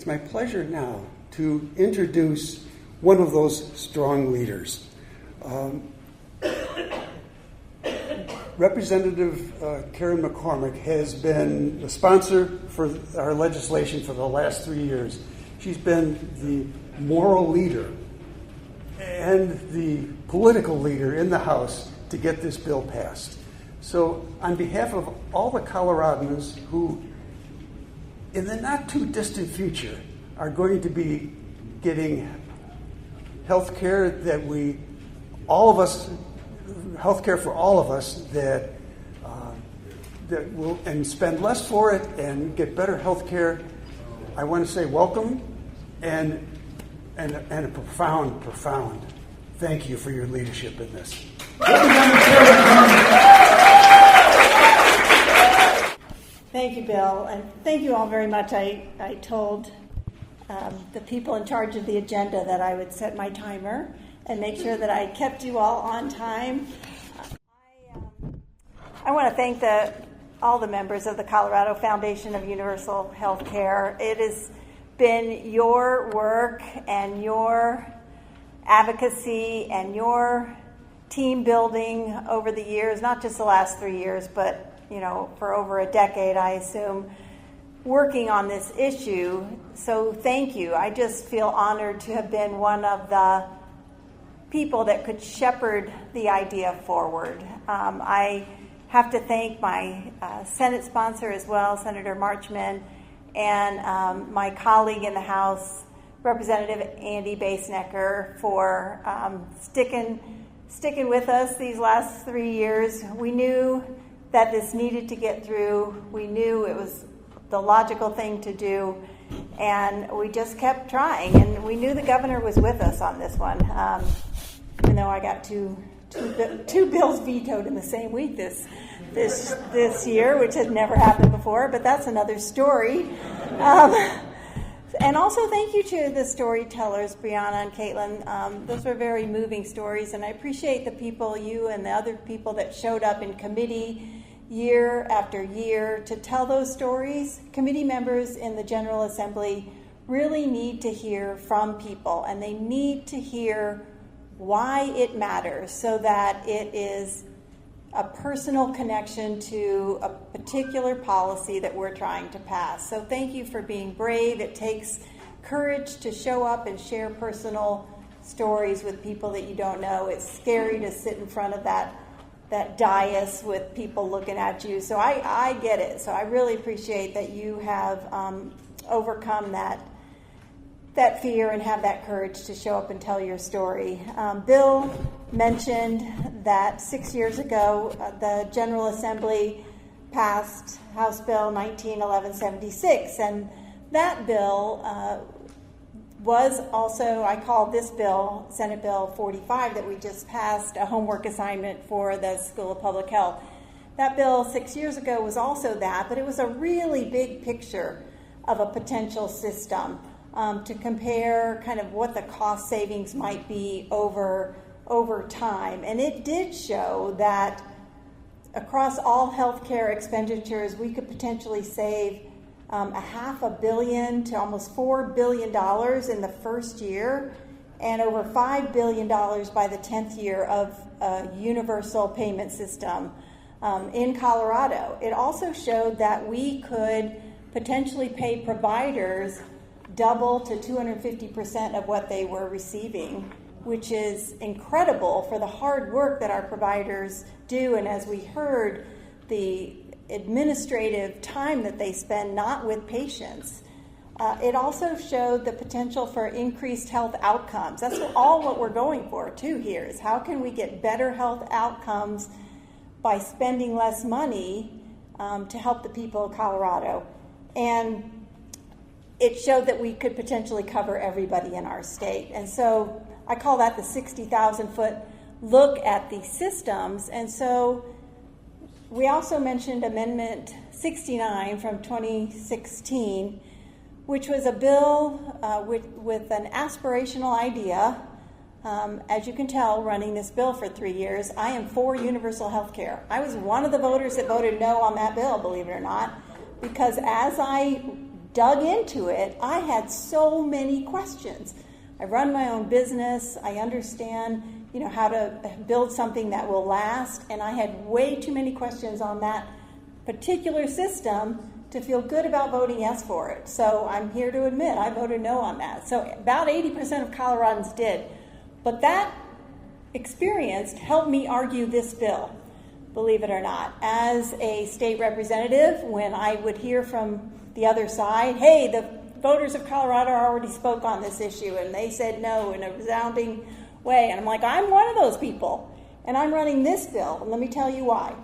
It's my pleasure now to introduce one of those strong leaders. Representative Karen McCormick has been the sponsor for our legislation for the last 3 years. She's been the moral leader and the political leader in the House to get this bill passed. So on behalf of all the Coloradans who, in the not too distant future, are going to be getting health care health care for all of us that will and spend less for it and get better health care, I want to say welcome and a profound thank you for your leadership in this. Thank you, Bill, and thank you all very much. I told the people in charge of the agenda that I would set my timer and make sure that I kept you all on time. I want to thank all the members of the Colorado Foundation of Universal Health Care. It has been your work and your advocacy and your team building over the years, not just the last 3 years, but for over a decade, I assume, working on this issue. So thank you. I just feel honored to have been one of the people that could shepherd the idea forward. I have to thank my Senate sponsor as well, Senator Marchman, and my colleague in the House, Representative Andy Basnecker, for sticking with us these last 3 years. We knew that this needed to get through. We knew it was the logical thing to do, and we just kept trying. And we knew the governor was with us on this one, even though I got two bills vetoed in the same week this year, which has never happened before. But that's another story. And also thank you to the storytellers, Brianna and Caitlin. Those were very moving stories, and I appreciate the people, you and the other people that showed up in committee year after year to tell those stories. Committee members in the General Assembly really need to hear from people, and they need to hear why it matters so that it is a personal connection to a particular policy that we're trying to pass. So thank you for being brave. It takes courage to show up and share personal stories with people that you don't know. It's scary to sit in front of that dais with people looking at you. So I get it. So I really appreciate that you have overcome that fear and have that courage to show up and tell your story. Bill mentioned that 6 years ago, the General Assembly passed House Bill 19-1176, and that bill was also, I call this bill, Senate Bill 45, that we just passed, a homework assignment for the School of Public Health. That bill 6 years ago was also that, but it was a really big picture of a potential system to compare kind of what the cost savings might be over time. And it did show that across all healthcare expenditures, we could potentially save $500 million to almost $4 billion in the first year, and over $5 billion by the 10th year of a universal payment system in Colorado. It also showed that we could potentially pay providers double to 250% of what they were receiving, which is incredible for the hard work that our providers do. And as we heard, the administrative time that they spend not with patients. It also showed the potential for increased health outcomes. That's all what we're going for, too, here, is how can we get better health outcomes by spending less money to help the people of Colorado. And it showed that we could potentially cover everybody in our state. And so I call that the 60,000-foot look at the systems. And so we also mentioned Amendment 69 from 2016, which was a bill with an aspirational idea. As you can tell, running this bill for 3 years, I am for universal health care. I was one of the voters that voted no on that bill, believe it or not, because as I dug into it, I had so many questions. I run my own business. I understand, how to build something that will last, and I had way too many questions on that particular system to feel good about voting yes for it. So I'm here to admit I voted no on that. So about 80% of Coloradans did. But that experience helped me argue this bill, believe it or not. As a state representative, when I would hear from the other side, hey, the voters of Colorado already spoke on this issue, and they said no in a resounding way. And I'm like, I'm one of those people, and I'm running this bill, and let me tell you why.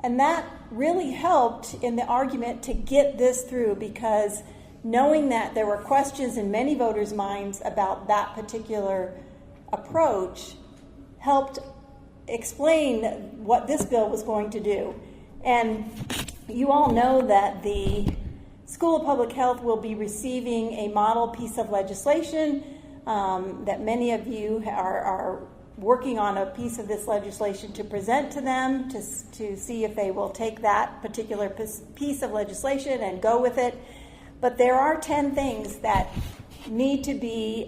And that really helped in the argument to get this through, because knowing that there were questions in many voters' minds about that particular approach helped explain what this bill was going to do. And you all know that the School of Public Health will be receiving a model piece of legislation, that many of you are working on a piece of this legislation to present to them to see if they will take that particular piece of legislation and go with it. But there are 10 things that need to be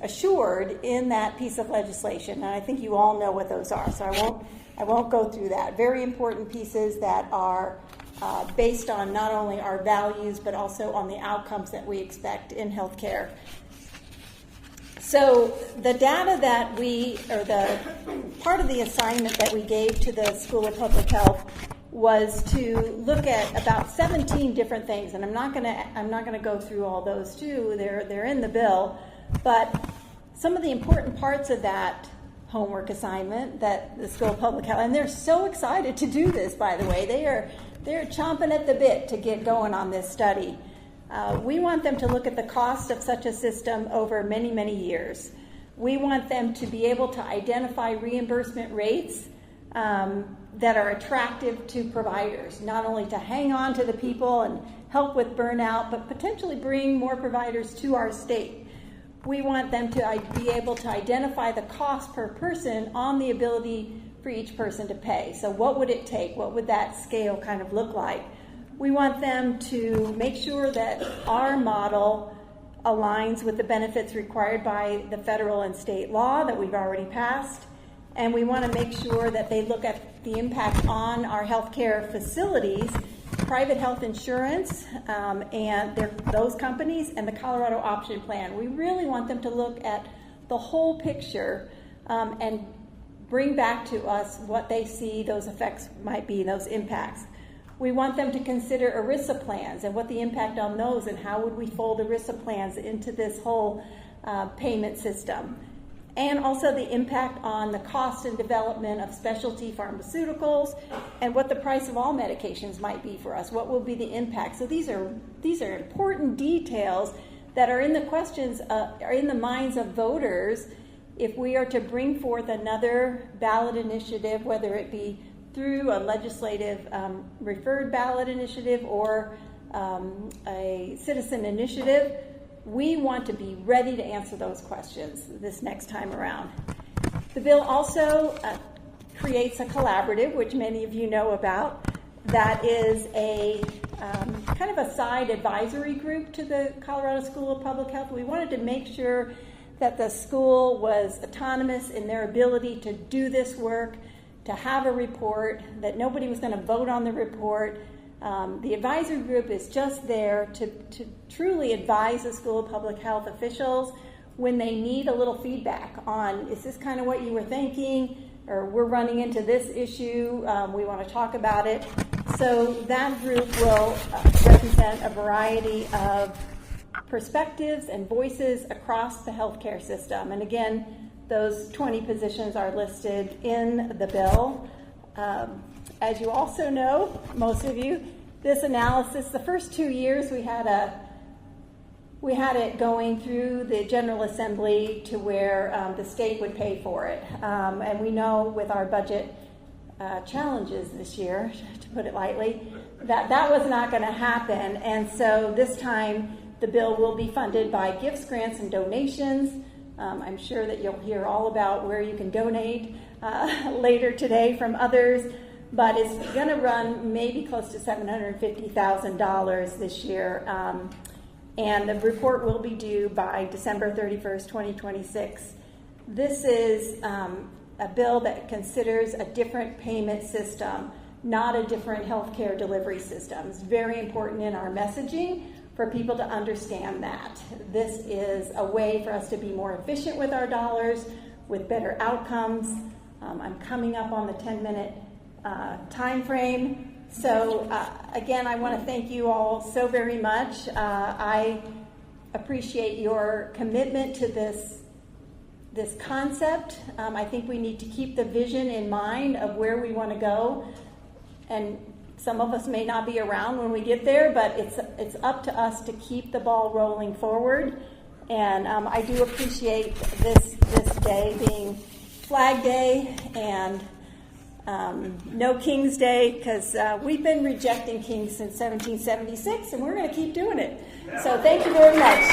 assured in that piece of legislation, and I think you all know what those are, so I won't go through that. Very important pieces that are based on not only our values but also on the outcomes that we expect in healthcare. So the data that the part of the assignment that we gave to the School of Public Health was to look at about 17 different things, and I'm not going to go through all those too. They're in the bill, but some of the important parts of that homework assignment that the School of Public Health, and they're so excited to do this, by the way. They're chomping at the bit to get going on this study. We want them to look at the cost of such a system over many, many years. We want them to be able to identify reimbursement rates that are attractive to providers, not only to hang on to the people and help with burnout, but potentially bring more providers to our state. We want them to be able to identify the cost per person on the ability for each person to pay. So what would it take? What would that scale kind of look like? We want them to make sure that our model aligns with the benefits required by the federal and state law that we've already passed. And we want to make sure that they look at the impact on our healthcare facilities, private health insurance, and those companies, and the Colorado Option Plan. We really want them to look at the whole picture and bring back to us what they see those effects might be, those impacts. We want them to consider ERISA plans and what the impact on those, and how would we fold ERISA plans into this whole payment system. And also the impact on the cost and development of specialty pharmaceuticals, and what the price of all medications might be for us. What will be the impact? So these are important details that are in the questions, are in the minds of voters if we are to bring forth another ballot initiative, whether it be through a legislative referred ballot initiative or a citizen initiative. We want to be ready to answer those questions this next time around. The bill also creates a collaborative, which many of you know about, that is a kind of a side advisory group to the Colorado School of Public Health. We wanted to make sure that the school was autonomous in their ability to do this work, to have a report, that nobody was going to vote on the report. The advisory group is just there to truly advise the School of Public Health officials when they need a little feedback on, is this kind of what you were thinking, or we're running into this issue, we want to talk about it. So that group will represent a variety of perspectives and voices across the healthcare system. And again, those 20 positions are listed in the bill. As you also know, most of you, this analysis, the first 2 years we had it going through the General Assembly to where the state would pay for it. And we know with our budget challenges this year, to put it lightly, that was not going to happen. And so this time the bill will be funded by gifts, grants, and donations. I'm sure that you'll hear all about where you can donate later today from others. but it's going to run maybe close to $750,000 this year. And the report will be due by December 31st, 2026. This is a bill that considers a different payment system, not a different healthcare delivery system. It's very important in our messaging for people to understand that. This is a way for us to be more efficient with our dollars, with better outcomes. I'm coming up on the 10-minute time frame. So again, I want to thank you all so very much. I appreciate your commitment to this concept. I think we need to keep the vision in mind of where we want to go. And some of us may not be around when we get there, but it's up to us to keep the ball rolling forward. And I do appreciate this day being Flag Day and no King's Day, because we've been rejecting kings since 1776, and we're going to keep doing it. So thank you very much.